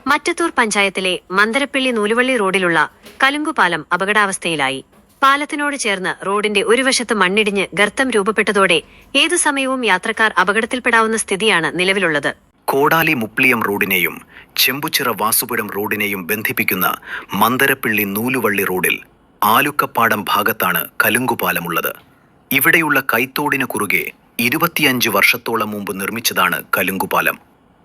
മറ്റത്തൂർ പഞ്ചായത്തിലെ മന്ദരപ്പിള്ളി നൂലുവള്ളി റോഡിലുള്ള കലുങ്കുപാലം അപകടാവസ്ഥയിലായി. പാലത്തിനോട് ചേർന്ന് റോഡിന്റെ ഒരു വശത്ത് മണ്ണിടിഞ്ഞ് ഗർത്തം രൂപപ്പെട്ടതോടെ ഏതു സമയവും യാത്രക്കാർ അപകടത്തിൽപ്പെടാവുന്ന സ്ഥിതിയാണ് നിലവിലുള്ളത്. കോടാലി മുപ്ലിയം റോഡിനെയും ചെമ്പുച്ചിറ വാസുപുരം റോഡിനെയും ബന്ധിപ്പിക്കുന്ന മന്ദരപ്പിള്ളി നൂലുവള്ളി റോഡിൽ ആലുക്കപ്പാടം ഭാഗത്താണ് കലുങ്കുപാലമുള്ളത്. ഇവിടെയുള്ള കൈത്തോടിന് കുറുകെ 25 വർഷത്തോളം മുമ്പ് നിർമ്മിച്ചതാണ് കലുങ്കുപാലം.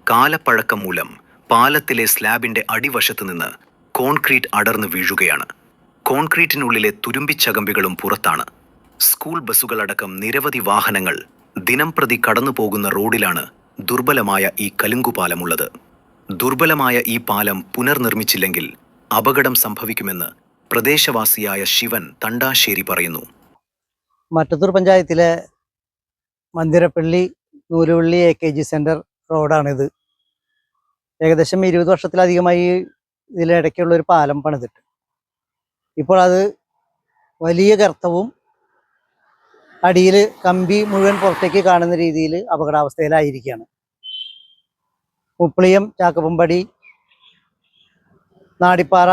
കാലപ്പഴക്കം മൂലം പാലത്തിലെ സ്ലാബിന്റെ അടിവശത്ത് നിന്ന് കോൺക്രീറ്റ് അടർന്നു വീഴുകയാണ്. കോൺക്രീറ്റിനുള്ളിലെ തുരുമ്പിച്ചകമ്പികളും പുറത്താണ്. സ്കൂൾ ബസ്സുകളടക്കം നിരവധി വാഹനങ്ങൾ ദിനംപ്രതി കടന്നുപോകുന്ന റോഡിലാണ് ദുർബലമായ ഈ കലുങ്കുപാലമുള്ളത്. ദുർബലമായ ഈ പാലം പുനർനിർമ്മിച്ചില്ലെങ്കിൽ അപകടം സംഭവിക്കുമെന്ന് പ്രദേശവാസിയായ ശിവൻ തണ്ടാശ്ശേരി പറയുന്നു. മറ്റത്തൂർ പഞ്ചായത്തിലെ മന്ദിരപ്പള്ളി നൂലുവള്ളി AKG സെന്റർ റോഡാണിത്. ഏകദേശം 20 വർഷത്തിലധികമായി ഇതിലിടയ്ക്കുള്ള ഒരു പാലം പണിതിട്ട് ഇപ്പോൾ അത് വലിയ ഗർത്തവും അടിയിൽ കമ്പി മുഴുവൻ പുറത്തേക്ക് കാണുന്ന രീതിയിൽ അപകടാവസ്ഥയിലായിരിക്കുകയാണ്. മുപ്ലിയം, ചാക്കപ്പമ്പടി, നാടിപ്പാറ,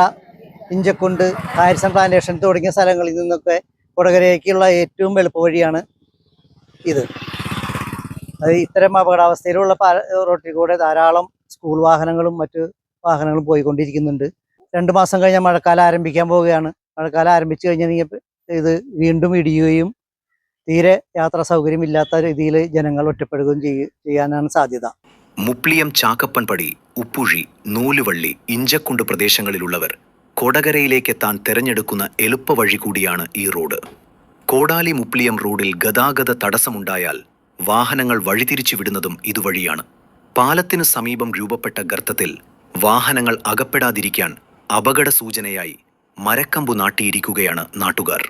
ഇഞ്ചക്കുണ്ട്, ഹാരിസൺ പ്ലാന്റേഷൻ തുടങ്ങിയ സ്ഥലങ്ങളിൽ നിന്നൊക്കെ കൊടകരയ്ക്കുള്ള ഏറ്റവും എളുപ്പവഴിയാണ് ഇത്. ഇത്തരം അപകടാവസ്ഥയിലുള്ള റോഡിൽ കൂടെ ധാരാളം സ്കൂൾ വാഹനങ്ങളും മറ്റ് വാഹനങ്ങളും പോയിക്കൊണ്ടിരിക്കുന്നുണ്ട്. 2 മാസം കഴിഞ്ഞാൽ മഴക്കാലം ആരംഭിക്കാൻ പോവുകയാണ്. മഴക്കാലം ആരംഭിച്ചു കഴിഞ്ഞാൽ ഇത് വീണ്ടും ഇടിയുകയും തീരെ യാത്രാ സൗകര്യമില്ലാത്ത രീതിയിൽ ജനങ്ങൾ ഒറ്റപ്പെടുകയും ചെയ്യാനാണ് സാധ്യത. മുപ്ലിയം, ചാക്കപ്പൻപടി, ഉപ്പുഴി, നൂലുവള്ളി, ഇഞ്ചക്കുണ്ട് പ്രദേശങ്ങളിലുള്ളവർ കൊടകരയിലേക്ക് എത്താൻ തെരഞ്ഞെടുക്കുന്ന എളുപ്പവഴി കൂടിയാണ് ഈ റോഡ്. കോടാലി മുപ്ലിയം റോഡിൽ ഗതാഗത തടസ്സമുണ്ടായാൽ വാഹനങ്ങൾ വഴിതിരിച്ചു വിടുന്നതും ഇതുവഴിയാണ്. പാലത്തിനു സമീപം രൂപപ്പെട്ട ഗർത്തത്തിൽ വാഹനങ്ങൾ അകപ്പെടാതിരിക്കാൻ അപകട സൂചനയായി മരക്കമ്പു നാട്ടിയിരിക്കുകയാണ് നാട്ടുകാർ.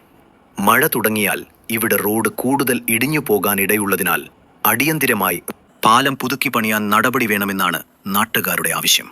മഴ തുടങ്ങിയാൽ ഇവിടെ റോഡ് കൂടുതൽ ഇടിഞ്ഞു പോകാനിടയുള്ളതിനാൽ അടിയന്തിരമായി പാലം പുതുക്കി പണിയാൻ നടപടി വേണമെന്നാണ് നാട്ടുകാരുടെ ആവശ്യം.